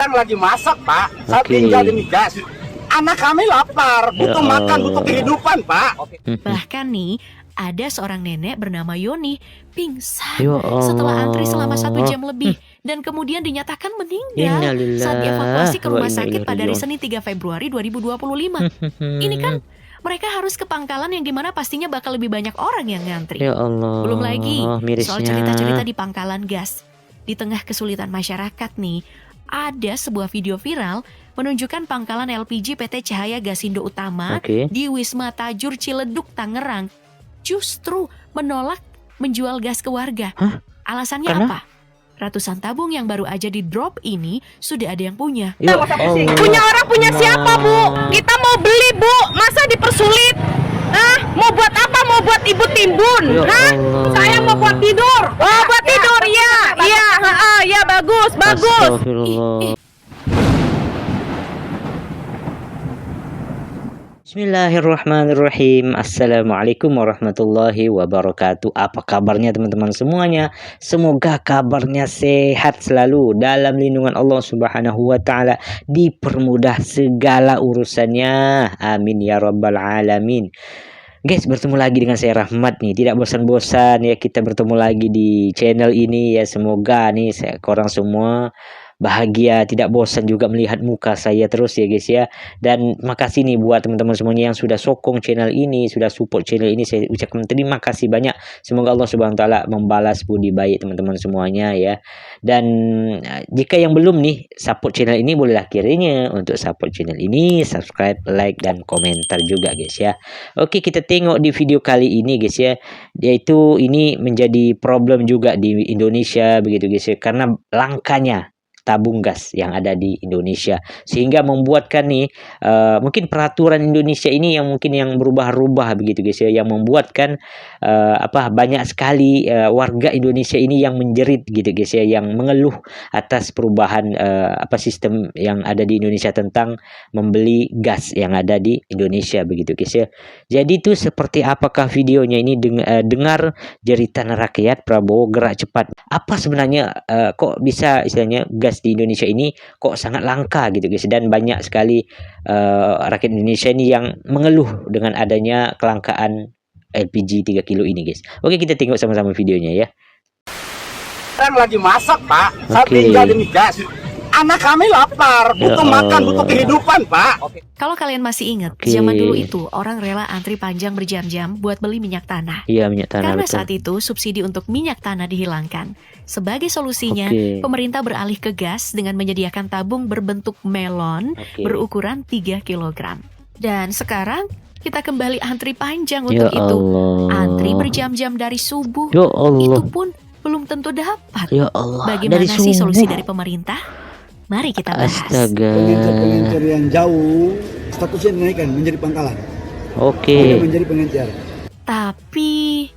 Kan lagi masak, Pak. Saya tinggal di gas. Anak kami lapar, butuh makan, butuh kehidupan, Pak. Bahkan nih, ada seorang nenek bernama Yoni pingsan Ya setelah antri selama 1 Allah. jam lebih dan kemudian dinyatakan meninggal Innalillahi saat dievakuasi ke wa rumah inna sakit ilaihi pada hari raji'un. Senin 3 Februari 2025. Ini kan mereka harus ke pangkalan yang dimana pastinya bakal lebih banyak orang yang ngantri. Ya Allah. Belum lagi soal mirisnya. cerita-cerita di pangkalan gas. Di tengah kesulitan masyarakat nih, ada sebuah video viral menunjukkan pangkalan LPG PT Cahaya Gasindo Utama Oke. di Wisma Tajur Ciledug, Tangerang justru menolak menjual gas ke warga. Hah? Alasannya Karena? apa? Ratusan tabung yang baru aja di drop ini sudah ada yang punya. Ya Allah. Punya orang punya siapa, Bu? Kita mau beli, Bu. Masa dipersulit? Mau buat apa? Mau buat ibu timbun? Ya Allah. Saya mau buat tidur. Oh, buat tidur, iya. Iya, ya bagus, bagus. Astagfirullah. Bismillahirrahmanirrahim. Assalamualaikum warahmatullahi wabarakatuh. Apa kabarnya teman-teman semuanya? Semoga kabarnya sehat selalu dalam lindungan Allah Subhanahu wa taala, dipermudah segala urusannya. Amin ya rabbal alamin. Guys, bertemu lagi dengan saya Rahmat nih. Tidak bosan-bosan ya kita bertemu lagi di channel ini ya. Semoga nih korang semua bahagia, tidak bosan juga melihat muka saya terus ya guys ya. Dan makasih nih buat teman-teman semuanya yang sudah sokong channel ini, sudah support channel ini. Saya ucapkan terima kasih banyak. Semoga Allah Subhanahu wa taala membalas budi baik teman-teman semuanya ya. Dan jika yang belum nih support channel ini, bolehlah kiranya untuk support channel ini, subscribe, like dan komentar juga guys ya. Oke, kita tengok di video kali ini guys ya. Yaitu ini menjadi problem juga di Indonesia begitu guys ya, karena langkanya tabung gas yang ada di Indonesia, sehingga membuatkan nih mungkin peraturan Indonesia ini yang mungkin yang berubah-ubah begitu guys ya, yang membuatkan banyak sekali warga Indonesia ini yang menjerit gitu guys ya, yang mengeluh atas perubahan sistem yang ada di Indonesia tentang membeli gas yang ada di Indonesia begitu guys ya. Jadi itu seperti apakah videonya ini? Dengar jeritan rakyat Prabowo gerak cepat. Apa sebenarnya kok bisa istilahnya gas di Indonesia ini kok sangat langka gitu guys, dan banyak sekali rakyat Indonesia ini yang mengeluh dengan adanya kelangkaan LPG 3 kilo ini guys. Oke, kita tengok sama-sama videonya ya. Kan lagi masak, Pak. Saya Oke. tinggal di gas. Anak kami lapar, butuh makan, butuh kehidupan, Pak. Kalau kalian masih ingat, Oke. zaman dulu itu orang rela antri panjang berjam-jam buat beli minyak tanah. Iya, minyak tanah. Karena betul. saat itu subsidi untuk minyak tanah dihilangkan. Sebagai solusinya, Oke. pemerintah beralih ke gas dengan menyediakan tabung berbentuk melon Oke. berukuran 3 kg. Dan sekarang kita kembali antri panjang Ya untuk itu. Allah. Antri berjam-jam dari subuh. Ya Allah. Itu pun belum tentu dapat. Ya Allah. Bagaimana Dari sih subuh. solusi dari pemerintah? Mari kita bahas. Astaga. Pengencer-pengencer yang jauh statusnya dinaikkan menjadi pangkalan, Oke. bukan menjadi pengencer. Tapi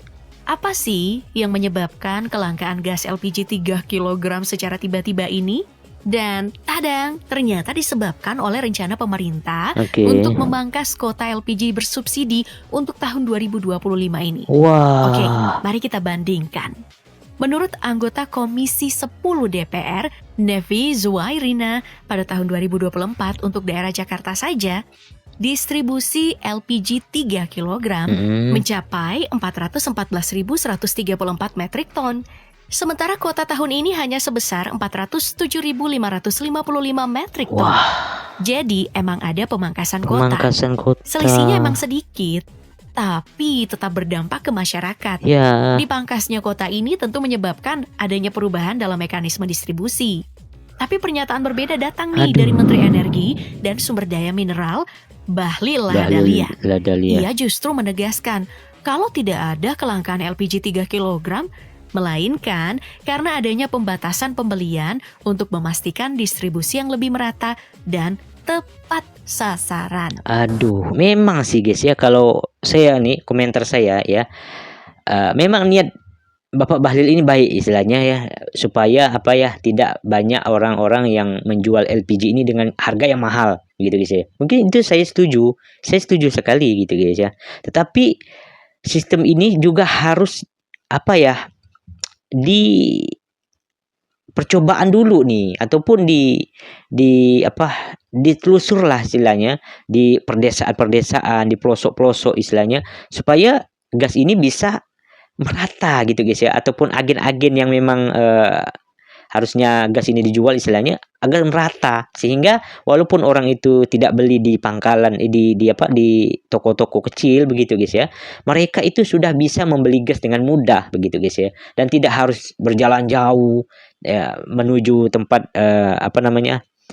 apa sih yang menyebabkan kelangkaan gas LPG 3 kg secara tiba-tiba ini? Dan tadang, ternyata disebabkan oleh rencana pemerintah Oke. untuk memangkas kuota LPG bersubsidi untuk tahun 2025 ini. Wah. Oke, mari kita bandingkan. Menurut anggota Komisi 10 DPR, Nevi Zuwairina, pada tahun 2024 untuk daerah Jakarta saja, distribusi LPG 3 kg mencapai 414.134 metrik ton. Sementara kuota tahun ini hanya sebesar 407.555 metrik ton. Jadi emang ada pemangkasan kuota. Pemangkasan kota. Selisihnya emang sedikit, tapi tetap berdampak ke masyarakat. Ya. Dipangkasnya kuota ini tentu menyebabkan adanya perubahan dalam mekanisme distribusi. Tapi pernyataan berbeda datang nih dari Menteri Energi dan Sumber Daya Mineral, Bahlil Lahadalia. Ia justru menegaskan kalau tidak ada kelangkaan LPG 3 kg, melainkan karena adanya pembatasan pembelian untuk memastikan distribusi yang lebih merata dan tepat sasaran. Aduh, memang sih guys ya, kalau saya nih komentar saya ya, memang niat Bapak Bahlil ini baik istilahnya ya, supaya tidak banyak orang-orang yang menjual LPG ini dengan harga yang mahal gitu guys ya. Mungkin itu saya setuju sekali gitu guys ya. Tetapi sistem ini juga harus percobaan dulu nih, ataupun ditelusur lah istilahnya di perdesaan-perdesaan, di pelosok-pelosok istilahnya, supaya gas ini bisa merata gitu guys ya, ataupun agen-agen yang memang harusnya gas ini dijual istilahnya agar merata, sehingga walaupun orang itu tidak beli di pangkalan di toko-toko kecil begitu guys ya, mereka itu sudah bisa membeli gas dengan mudah begitu guys ya, dan tidak harus berjalan jauh ya, menuju tempat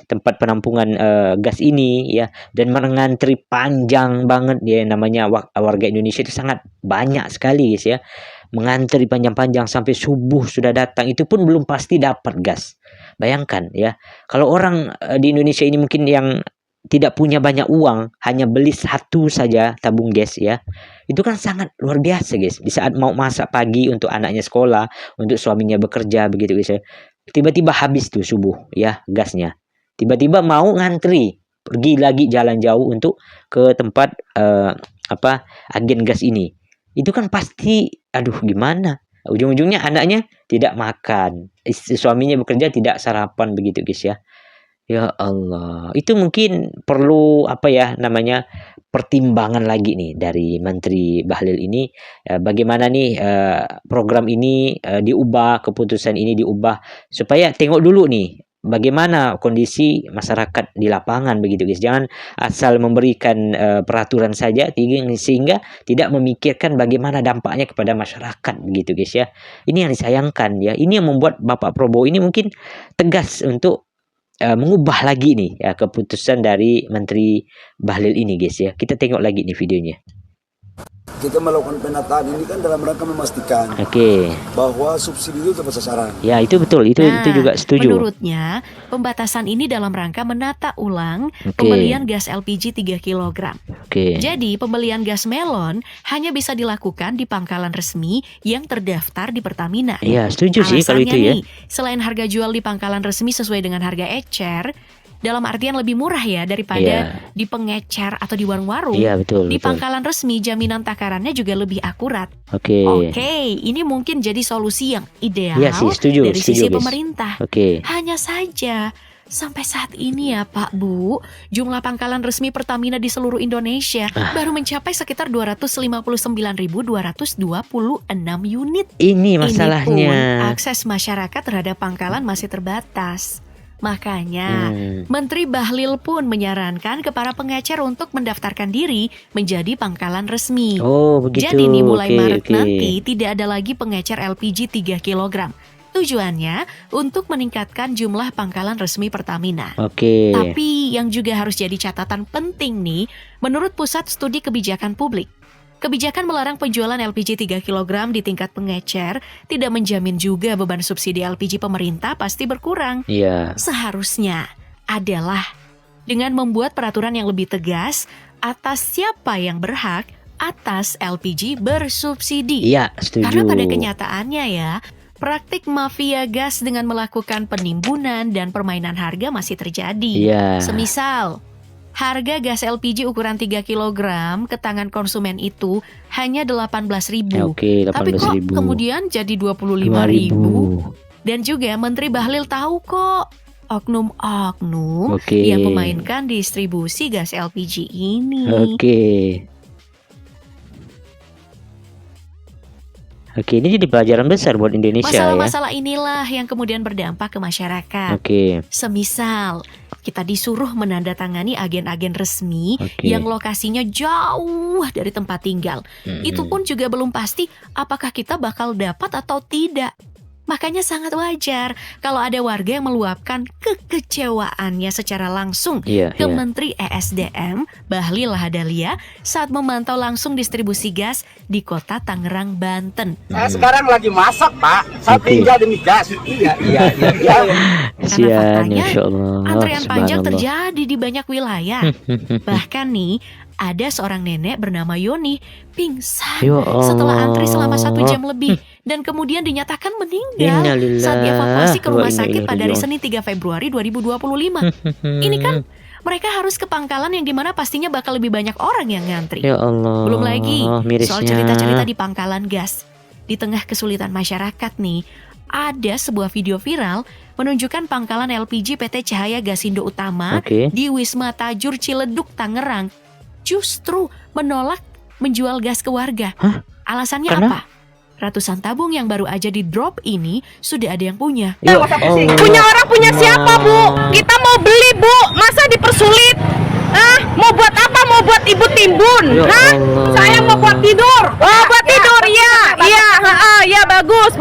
tempat penampungan gas ini ya, dan mengantri panjang banget ya. Namanya warga Indonesia itu sangat banyak sekali guys ya, mengantri panjang-panjang sampai subuh sudah datang, itu pun belum pasti dapat gas. Bayangkan ya, kalau orang di Indonesia ini mungkin yang tidak punya banyak uang, hanya beli satu saja tabung gas ya, itu kan sangat luar biasa guys. Di saat mau masak pagi untuk anaknya sekolah, untuk suaminya bekerja begitu guys ya, tiba-tiba habis tuh subuh ya gasnya, tiba-tiba mau ngantri, pergi lagi jalan jauh untuk ke tempat agen gas ini. Itu kan pasti, aduh gimana, ujung-ujungnya anaknya tidak makan, suaminya bekerja tidak sarapan begitu guys ya. Ya Allah, itu mungkin perlu pertimbangan lagi nih dari Menteri Bahlil ini, bagaimana nih program ini diubah, keputusan ini diubah, supaya tengok dulu nih bagaimana kondisi masyarakat di lapangan begitu guys. Jangan asal memberikan peraturan saja sehingga tidak memikirkan bagaimana dampaknya kepada masyarakat begitu guys ya. Ini yang disayangkan ya. Ini yang membuat Bapak Prabowo ini mungkin tegas untuk mengubah lagi nih ya keputusan dari Menteri Bahlil ini guys ya. Kita tengok lagi nih videonya. Kita melakukan penataan ini kan dalam rangka memastikan bahwa subsidi itu tepat sasaran. Ya itu betul, itu juga setuju. Menurutnya pembatasan ini dalam rangka menata ulang pembelian gas LPG 3 kg. Jadi pembelian gas melon hanya bisa dilakukan di pangkalan resmi yang terdaftar di Pertamina. Iya setuju sih kalau itu ya. Selain harga jual di pangkalan resmi sesuai dengan harga ecer, dalam artian lebih murah ya daripada di pengecer atau di warung-warung. Iya betul. Di pangkalan resmi jaminan takarannya juga lebih akurat. Oke, ini mungkin jadi solusi yang ideal dari sisi pemerintah. Hanya saja sampai saat ini ya Pak Bu, jumlah pangkalan resmi Pertamina di seluruh Indonesia baru mencapai sekitar 259.226 unit. Ini masalahnya. Ini pun akses masyarakat terhadap pangkalan masih terbatas. Makanya Menteri Bahlil pun menyarankan kepada pengecer untuk mendaftarkan diri menjadi pangkalan resmi. Jadi nih mulai Maret nanti tidak ada lagi pengecer LPG 3 kg. Tujuannya untuk meningkatkan jumlah pangkalan resmi Pertamina. Tapi yang juga harus jadi catatan penting nih, menurut Pusat Studi Kebijakan Publik, kebijakan melarang penjualan LPG 3 kg di tingkat pengecer tidak menjamin juga beban subsidi LPG pemerintah pasti berkurang. Seharusnya adalah dengan membuat peraturan yang lebih tegas atas siapa yang berhak atas LPG bersubsidi. Setuju. Karena pada kenyataannya ya, praktik mafia gas dengan melakukan penimbunan dan permainan harga masih terjadi. Semisal harga gas LPG ukuran 3 kg ke tangan konsumen itu hanya 18.000. Tapi kok kemudian jadi 25.000? Dan juga Menteri Bahlil tahu kok oknum-oknum yang memainkan distribusi gas LPG ini. Ini jadi pelajaran besar buat Indonesia ya. Masalah-masalah inilah yang kemudian berdampak ke masyarakat. Semisal kita disuruh menandatangani agen-agen resmi yang lokasinya jauh dari tempat tinggal. Itu pun juga belum pasti apakah kita bakal dapat atau tidak. Makanya sangat wajar kalau ada warga yang meluapkan kekecewaannya secara langsung ke Menteri ESDM Bahlil Lahadalia saat memantau langsung distribusi gas di kota Tangerang, Banten. Saya sekarang lagi masak Pak, saya tinggal demi gas. Iya. Karena faktanya antrean panjang terjadi di banyak wilayah. Bahkan nih, ada seorang nenek bernama Yoni pingsan setelah antri selama 1 jam lebih dan kemudian dinyatakan meninggal saat dievakuasi ke rumah sakit pada hari Senin 3 Februari 2025. Ini kan mereka harus ke pangkalan yang dimana pastinya bakal lebih banyak orang yang ngantri. Belum lagi soal cerita-cerita di pangkalan gas. Di tengah kesulitan masyarakat nih, ada sebuah video viral menunjukkan pangkalan LPG PT Cahaya Gasindo Utama di Wisma Tajur Ciledug, Tangerang justru menolak menjual gas ke warga. Alasannya apa? Ratusan tabung yang baru aja di drop ini sudah ada yang punya. Punya orang punya siapa, Bu? Kita mau beli, Bu. Masa dipersulit? Mau buat apa? Mau buat ibu timbun? Saya mau buat tidur. Oh, buat tidur, iya. Iya, bagus.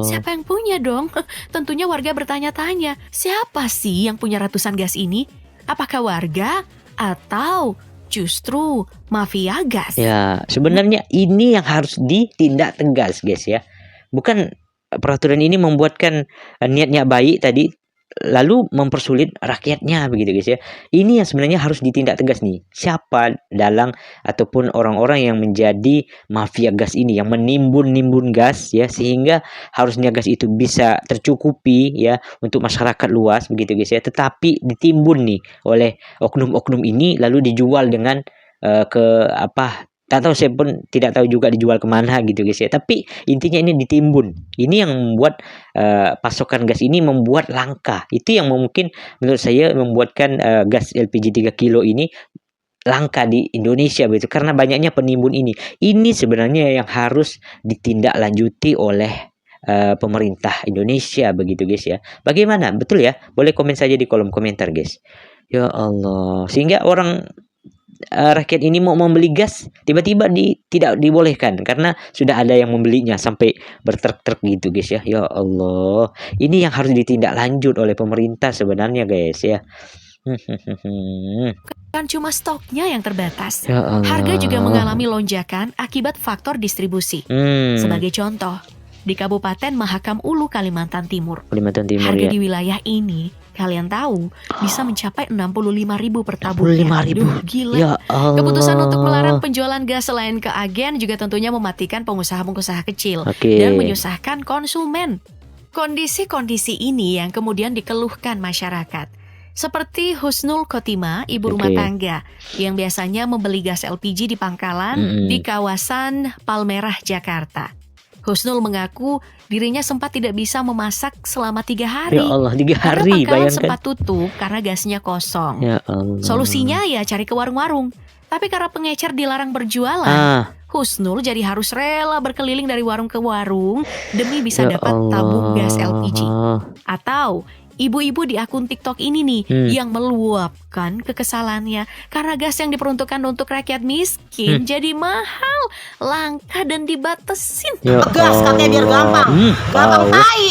Siapa yang punya dong? Tentunya warga bertanya-tanya, siapa sih yang punya ratusan gas ini? Apakah warga atau justru mafia gas? Ya, sebenarnya ini yang harus ditindak tegas, guys ya. Bukan peraturan ini membuatkan niatnya baik tadi lalu mempersulit rakyatnya begitu, guys ya. Ini yang sebenarnya harus ditindak tegas nih. Siapa dalang ataupun orang-orang yang menjadi mafia gas ini, yang menimbun gas ya, sehingga harusnya gas itu bisa tercukupi ya untuk masyarakat luas begitu, guys ya. Tetapi ditimbun nih oleh oknum-oknum ini lalu dijual dengan tak tahu, saya pun tidak tahu juga dijual kemana gitu, guys ya. Tapi intinya ini ditimbun. Ini yang membuat pasokan gas ini membuat langka. Itu yang mungkin menurut saya membuatkan gas LPG 3 kilo ini langka di Indonesia begitu, karena banyaknya penimbun ini. Ini sebenarnya yang harus ditindaklanjuti oleh pemerintah Indonesia begitu, guys ya. Bagaimana? Betul ya? Boleh komen saja di kolom komentar, guys. Ya Allah, sehingga rakyat ini mau membeli gas tiba-tiba tidak dibolehkan karena sudah ada yang membelinya sampai bertruk-truk gitu, guys ya. Ya Allah, ini yang harus ditindaklanjut oleh pemerintah sebenarnya, guys ya. Kan cuma stoknya yang terbatas, Ya Allah. harga juga mengalami lonjakan akibat faktor distribusi. Sebagai contoh, di Kabupaten Mahakam Ulu, Kalimantan Timur, harga ya. di wilayah ini kalian tahu bisa mencapai 65.000 per tabung. 65.000. Aduh, gila. Ya Allah. Keputusan untuk melarang penjualan gas selain ke agen juga tentunya mematikan pengusaha-pengusaha kecil dan menyusahkan konsumen. Kondisi-kondisi ini yang kemudian dikeluhkan masyarakat. Seperti Husnul Khotimah, ibu rumah tangga yang biasanya membeli gas LPG di pangkalan di kawasan Palmerah, Jakarta. Husnul mengaku dirinya sempat tidak bisa memasak selama 3 hari. Ya Allah, 3 hari, karena pangkalan bayangkan. sempat tutup karena gasnya kosong. Ya Allah. Solusinya ya cari ke warung-warung. Tapi karena pengecer dilarang berjualan, Husnul jadi harus rela berkeliling dari warung ke warung demi bisa dapat tabung gas LPG. Atau ibu-ibu di akun TikTok ini nih yang meluapkan kekesalannya karena gas yang diperuntukkan untuk rakyat miskin jadi mahal, langka dan dibatesin. Gas katanya biar gampang.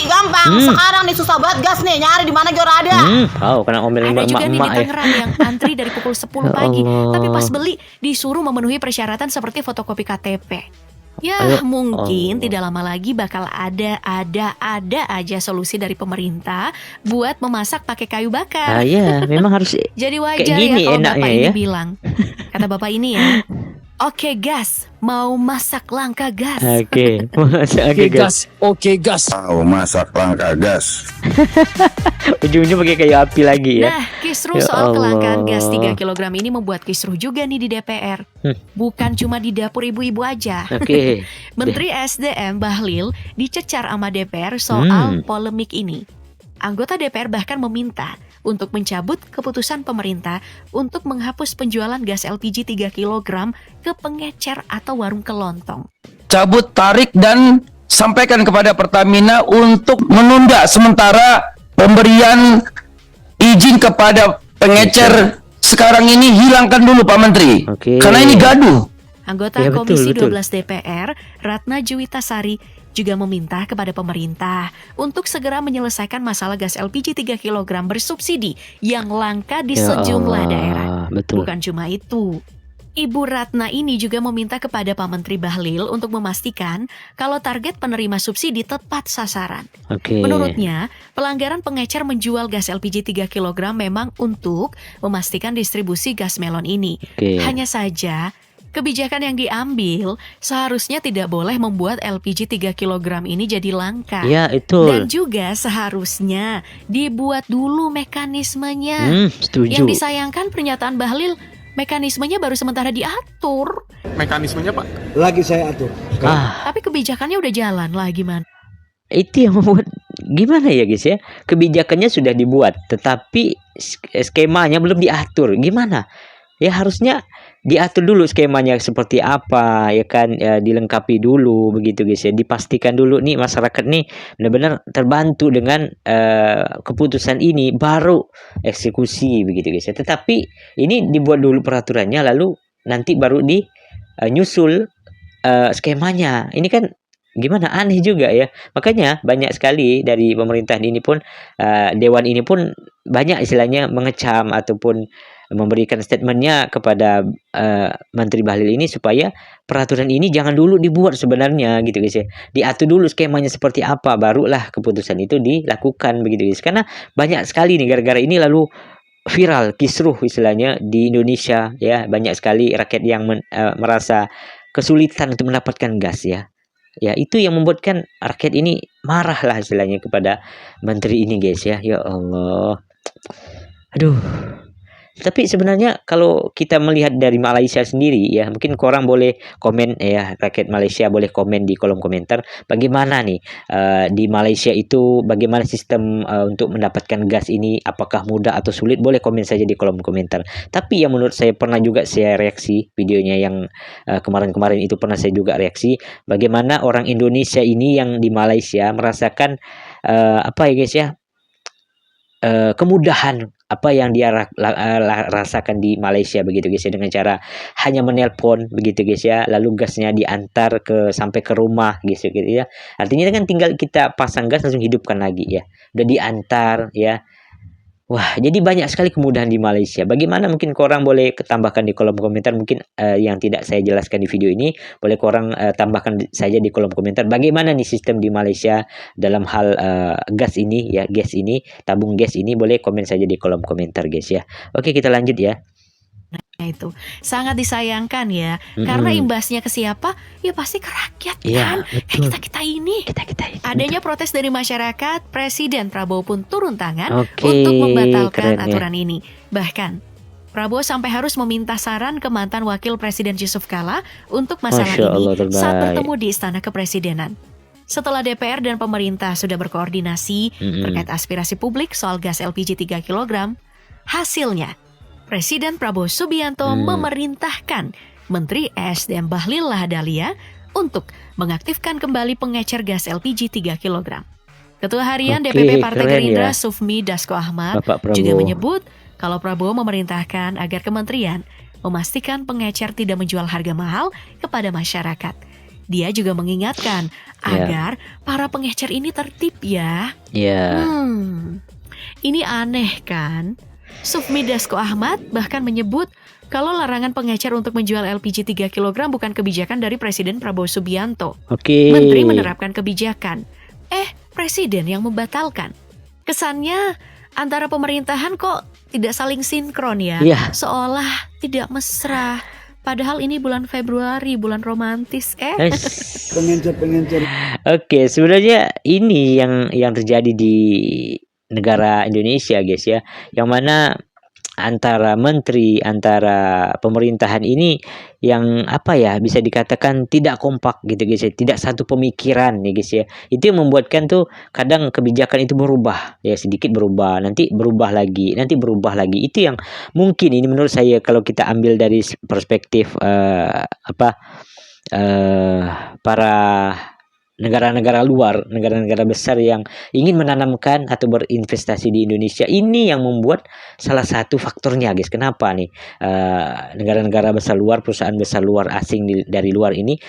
Gampang. Sekarang nih susah banget gas nih, nyari di mana juga ada. Karena omelin Ada juga nih di emak-emak ya. Tangerang yang antri dari pukul 10 pagi, tapi pas beli disuruh memenuhi persyaratan seperti fotokopi KTP. Ya, mungkin tidak lama lagi bakal ada aja solusi dari pemerintah buat memasak pakai kayu bakar. Ya, memang harus. Jadi wajar kayak gini ya kalau enaknya bapak ini ya. bilang. Kata bapak ini ya, oke gas, mau masak langka gas. Oke, gas. Oke gas. Mau masak langka gas. Ujung-ujung pakai kayu api lagi ya. Nah, kisruh Ya soal kelangkaan Allah. gas 3 kg ini membuat kisruh juga nih di DPR. Bukan cuma di dapur ibu-ibu aja. Oke. Menteri SDM Bahlil dicecar sama DPR soal polemik ini. Anggota DPR bahkan meminta untuk mencabut keputusan pemerintah untuk menghapus penjualan gas LPG 3 kg ke pengecer atau warung kelontong. Cabut, tarik dan sampaikan kepada Pertamina untuk menunda sementara pemberian izin kepada pengecer sekarang ini. Hilangkan dulu Pak Menteri. Karena ini gaduh. Anggota Ya, betul, Komisi betul. 12 DPR, Ratna Juwitasari, juga meminta kepada pemerintah untuk segera menyelesaikan masalah gas LPG 3 kg bersubsidi yang langka di Ya sejumlah Allah, daerah. betul. Bukan cuma itu. Ibu Ratna ini juga meminta kepada Pak Menteri Bahlil untuk memastikan kalau target penerima subsidi tepat sasaran. Oke. Menurutnya, pelanggaran pengecer menjual gas LPG 3 kg memang untuk memastikan distribusi gas melon ini. Oke. Hanya saja, kebijakan yang diambil seharusnya tidak boleh membuat LPG 3 kg ini jadi langka. Ya, itu. Dan juga seharusnya dibuat dulu mekanismenya. Setuju. Yang disayangkan pernyataan Bahlil, mekanismenya baru sementara diatur. Mekanismenya Pak? Lagi saya atur. Tapi kebijakannya udah jalan lah, gimana? Itu yang membuat gimana ya guys ya, kebijakannya sudah dibuat tetapi skemanya belum diatur. Gimana ya, harusnya diatur dulu skemanya seperti apa ya kan, ya, dilengkapi dulu begitu guys ya, dipastikan dulu nih masyarakat nih benar-benar terbantu dengan keputusan ini, baru eksekusi begitu guys ya. Tetapi ini dibuat dulu peraturannya, lalu nanti baru di nyusul skemanya. Ini kan gimana, aneh juga ya. Makanya banyak sekali dari pemerintahan ini pun, dewan ini pun banyak istilahnya mengecam ataupun memberikan statementnya kepada Menteri Bahlil ini supaya peraturan ini jangan dulu dibuat sebenarnya gitu guys ya. Diatur dulu skemanya seperti apa, barulah keputusan itu dilakukan begitu guys. Karena banyak sekali nih gara-gara ini lalu viral kisruh istilahnya di Indonesia ya. Banyak sekali rakyat yang merasa kesulitan untuk mendapatkan gas ya. Ya, itu yang membuatkan rakyat ini marah lah istilahnya kepada menteri ini guys ya. Ya Allah. Aduh. Tapi sebenarnya kalau kita melihat dari Malaysia sendiri ya, mungkin korang boleh komen ya, rakyat Malaysia boleh komen di kolom komentar bagaimana nih di Malaysia itu, bagaimana sistem untuk mendapatkan gas ini, apakah mudah atau sulit, boleh komen saja di kolom komentar. Tapi yang menurut saya pernah juga saya reaksi videonya yang kemarin-kemarin itu, pernah saya juga reaksi bagaimana orang Indonesia ini yang di Malaysia merasakan apa ya guys ya, kemudahan apa yang dia rasakan di Malaysia begitu guys ya, dengan cara hanya menelpon begitu guys ya, lalu gasnya diantar sampai ke rumah gitu ya. Artinya kan tinggal kita pasang gas langsung hidupkan lagi ya, udah diantar ya. Wah, jadi banyak sekali kemudahan di Malaysia. Bagaimana, mungkin korang boleh tambahkan di kolom komentar, mungkin yang tidak saya jelaskan di video ini, boleh korang tambahkan saja di kolom komentar bagaimana nih sistem di Malaysia dalam hal gas ini ya, gas ini, tabung gas ini, boleh komen saja di kolom komentar guys ya. Oke, kita lanjut ya. Nah, itu sangat disayangkan ya, karena imbasnya ke siapa? Ya pasti ke rakyat kan. Kita ini. Adanya protes dari masyarakat, Presiden Prabowo pun turun tangan untuk membatalkan aturan ini. Bahkan Prabowo sampai harus meminta saran ke mantan Wakil Presiden Yusuf Kala untuk masalah ini saat bertemu di Istana Kepresidenan. Setelah DPR dan pemerintah sudah berkoordinasi terkait aspirasi publik soal gas LPG 3 kg, hasilnya Presiden Prabowo Subianto memerintahkan Menteri ESDM Bahlil Lahadalia untuk mengaktifkan kembali pengecer gas LPG 3 kg. Ketua Harian DPP Partai Gerindra Sufmi Dasko Ahmad juga menyebut kalau Prabowo memerintahkan agar kementerian memastikan pengecer tidak menjual harga mahal kepada masyarakat. Dia juga mengingatkan agar para pengecer ini tertib ya. Ini aneh kan? Sufmi Dasko Ahmad bahkan menyebut kalau larangan pengecer untuk menjual LPG 3 kg bukan kebijakan dari Presiden Prabowo Subianto. Menteri menerapkan kebijakan. Presiden yang membatalkan. Kesannya antara pemerintahan kok tidak saling sinkron ya. Seolah tidak mesra. Padahal ini bulan Februari, bulan romantis. Pengencer. Oke, sebenarnya ini yang terjadi di negara Indonesia guys ya, yang mana antara menteri, antara pemerintahan ini yang apa ya, bisa dikatakan tidak kompak gitu guys ya, tidak satu pemikiran nih guys ya. Itu yang membuatkan tuh kadang kebijakan itu berubah ya, sedikit berubah, nanti berubah lagi, nanti berubah lagi. Itu yang mungkin ini menurut saya kalau kita ambil dari perspektif para negara-negara luar, negara-negara besar yang ingin menanamkan atau berinvestasi di Indonesia, ini yang membuat salah satu faktornya guys. Kenapa nih negara-negara besar luar, perusahaan besar luar asing dari luar ini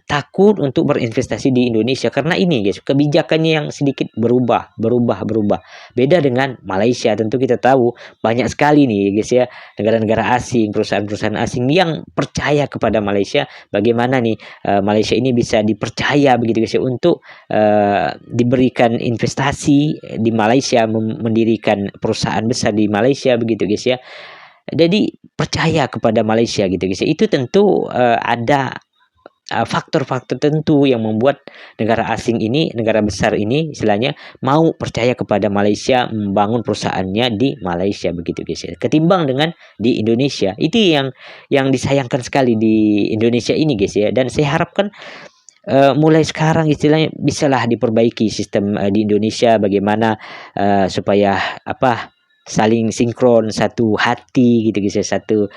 takut untuk berinvestasi di Indonesia? Karena ini guys, kebijakannya yang sedikit berubah. Beda dengan Malaysia. Tentu kita tahu banyak sekali nih guys ya, negara-negara asing, perusahaan-perusahaan asing yang percaya kepada Malaysia. Bagaimana nih Malaysia ini bisa dipercaya begitu guys ya, untuk diberikan investasi di Malaysia, mendirikan perusahaan besar di Malaysia begitu guys ya. Jadi percaya kepada Malaysia gitu guys ya. Itu tentu ada faktor-faktor tertentu yang membuat negara asing ini, negara besar ini istilahnya mau percaya kepada Malaysia, membangun perusahaannya di Malaysia begitu guys ya, ketimbang dengan di Indonesia. Itu yang disayangkan sekali di Indonesia ini guys ya. Dan saya harapkan mulai sekarang istilahnya bisalah diperbaiki sistem di Indonesia, bagaimana supaya saling sinkron, satu hati gitu guys ya, satu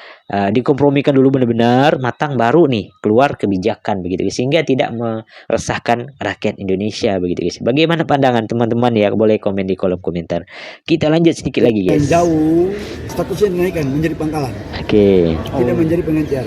dikompromikan dulu benar-benar matang, baru nih keluar kebijakan begitu guys, sehingga tidak meresahkan rakyat Indonesia begitu guys. Bagaimana pandangan teman-teman ya, boleh komen di kolom komentar. Kita lanjut sedikit lagi guys. Jauh statusnya dinaikkan menjadi pangkalan. Oke. Tidak menjadi pengecer.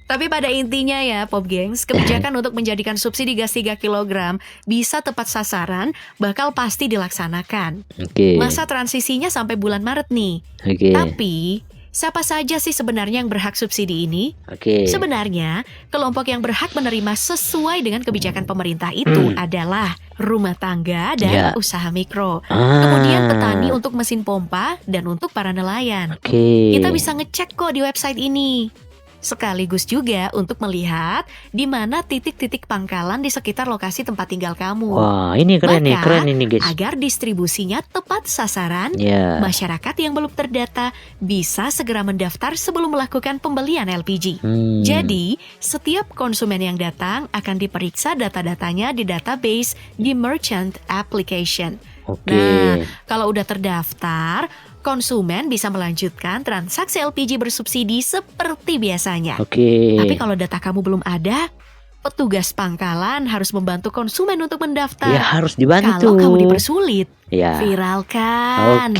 Tapi pada intinya ya Pop Gengs, kebijakan untuk menjadikan subsidi gas 3 kg bisa tepat sasaran bakal pasti dilaksanakan. Oke. Masa transisinya sampai bulan Maret nih. Oke. Tapi siapa saja sih sebenarnya yang berhak subsidi ini? Oke. Sebenarnya kelompok yang berhak menerima sesuai dengan kebijakan pemerintah itu adalah rumah tangga dan usaha mikro. Kemudian petani untuk mesin pompa dan untuk para nelayan. Oke. Kita bisa ngecek kok di website ini. Sekaligus juga untuk melihat di mana titik-titik pangkalan di sekitar lokasi tempat tinggal kamu. Wah, ini keren nih, keren ini guys. Agar distribusinya tepat sasaran, masyarakat yang belum terdata bisa segera mendaftar sebelum melakukan pembelian LPG. Jadi, setiap konsumen yang datang akan diperiksa data-datanya di database di Merchant Application. Nah, kalau udah terdaftar, konsumen bisa melanjutkan transaksi LPG bersubsidi seperti biasanya. Tapi kalau data kamu belum ada, petugas pangkalan harus membantu konsumen untuk mendaftar. Ya, harus dibantu. Kalau kamu dipersulit, viralkan.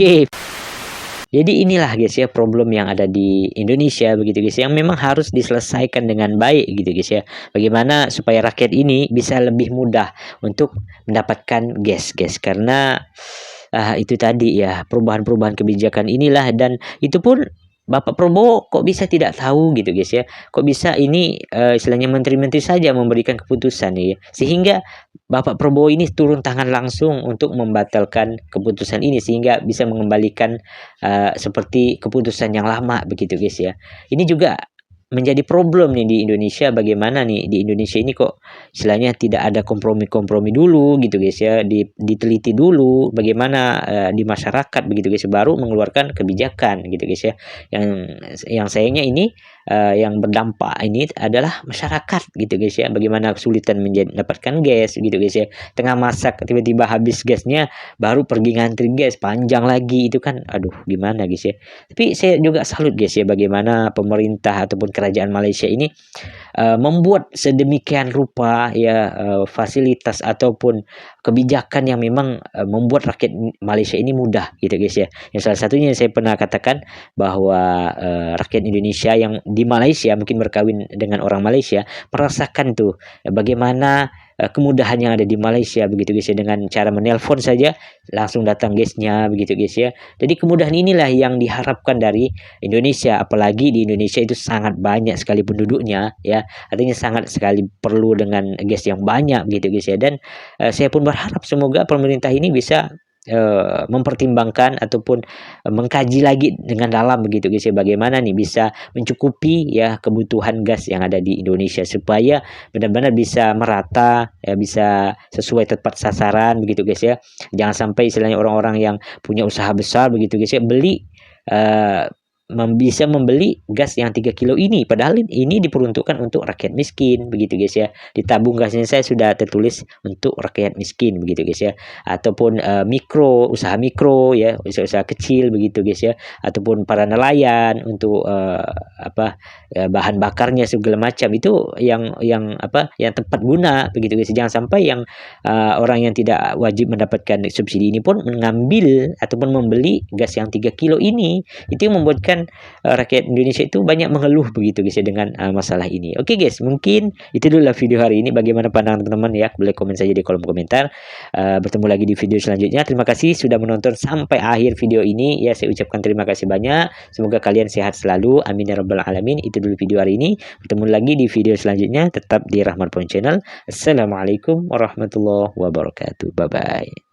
Jadi inilah guys ya problem yang ada di Indonesia begitu guys, yang memang harus diselesaikan dengan baik gitu guys ya. Bagaimana supaya rakyat ini bisa lebih mudah untuk mendapatkan gas karena itu tadi ya, perubahan-perubahan kebijakan inilah, dan itu pun Bapak Prabowo kok bisa tidak tahu gitu guys ya. Kok bisa ini istilahnya menteri-menteri saja memberikan keputusan ya, sehingga Bapak Prabowo ini turun tangan langsung untuk membatalkan keputusan ini, sehingga bisa mengembalikan seperti keputusan yang lama begitu guys ya. Ini juga menjadi problem nih di Indonesia. Bagaimana nih di Indonesia ini kok istilahnya tidak ada kompromi-kompromi dulu gitu guys ya, diteliti dulu bagaimana di masyarakat begitu guys, baru mengeluarkan kebijakan gitu guys ya. Yang sayangnya ini yang berdampak ini adalah masyarakat gitu guys ya. Bagaimana kesulitan mendapatkan gas gitu guys ya, tengah masak tiba-tiba habis gasnya, baru pergi ngantri gas panjang lagi, itu kan aduh gimana guys ya. Tapi saya juga salut guys ya, bagaimana pemerintah ataupun kerajaan Malaysia ini membuat sedemikian rupa ya fasilitas ataupun kebijakan yang memang membuat rakyat Malaysia ini mudah gitu guys ya. Yang salah satunya saya pernah katakan bahwa rakyat Indonesia yang di Malaysia mungkin berkawin dengan orang Malaysia merasakan tuh bagaimana kemudahan yang ada di Malaysia begitu guys ya, dengan cara menelpon saja langsung datang gasnya begitu guys ya. Jadi kemudahan inilah yang diharapkan dari Indonesia, apalagi di Indonesia itu sangat banyak sekali penduduknya ya, artinya sangat sekali perlu dengan gas yang banyak begitu guys ya. Dan saya pun berharap semoga pemerintah ini bisa mempertimbangkan ataupun mengkaji lagi dengan dalam begitu guys ya, bagaimana nih bisa mencukupi ya kebutuhan gas yang ada di Indonesia, supaya benar-benar bisa merata ya, bisa sesuai tepat sasaran begitu guys ya. Jangan sampai istilahnya orang-orang yang punya usaha besar begitu guys ya beli bisa membeli gas yang 3 kilo ini, padahal ini diperuntukkan untuk rakyat miskin begitu guys ya. Di tabung gasnya saya sudah tertulis untuk rakyat miskin begitu guys ya, ataupun usaha mikro ya, usaha kecil begitu guys ya, ataupun para nelayan untuk bahan bakarnya segala macam, itu yang tepat guna begitu guys. Jangan sampai yang orang yang tidak wajib mendapatkan subsidi ini pun mengambil ataupun membeli gas yang 3 kilo ini, itu yang membuatkan rakyat Indonesia itu banyak mengeluh begitu guys ya dengan masalah ini. Oke guys, mungkin itu dulu video hari ini. Bagaimana pandangan teman-teman ya, boleh komen saja di kolom komentar. Bertemu lagi di video selanjutnya. Terima kasih sudah menonton sampai akhir video ini ya, saya ucapkan terima kasih banyak. Semoga kalian sehat selalu, amin ya rabbal alamin. Itu dulu video hari ini. Bertemu lagi di video selanjutnya, tetap di Rahman Point Channel. Assalamualaikum warahmatullahi wabarakatuh. Bye bye.